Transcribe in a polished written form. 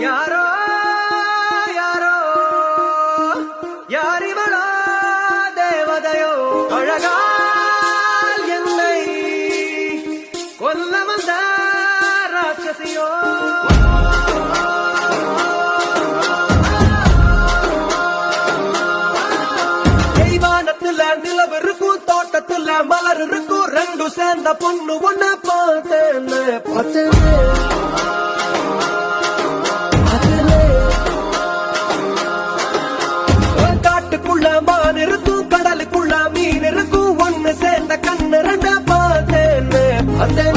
யாரோ யாரோ யாரிவளோ தேவதையோ அழகால் என்னை கொல்ல வந்த ராட்சசியோ நிலவு இருக்கும் தோட்டத்துல மலர் இருக்கும் ரெண்டு சேர்ந்த பொண்ணு ஒண்ணு பார்த்தேன் காட்டுக்குள்ள மான் இருக்கும் கடலுக்குள்ள மீன் இருக்கும் ஒண்ணு சேர்ந்த கண்ணு ரெண்ட பார்த்தேன்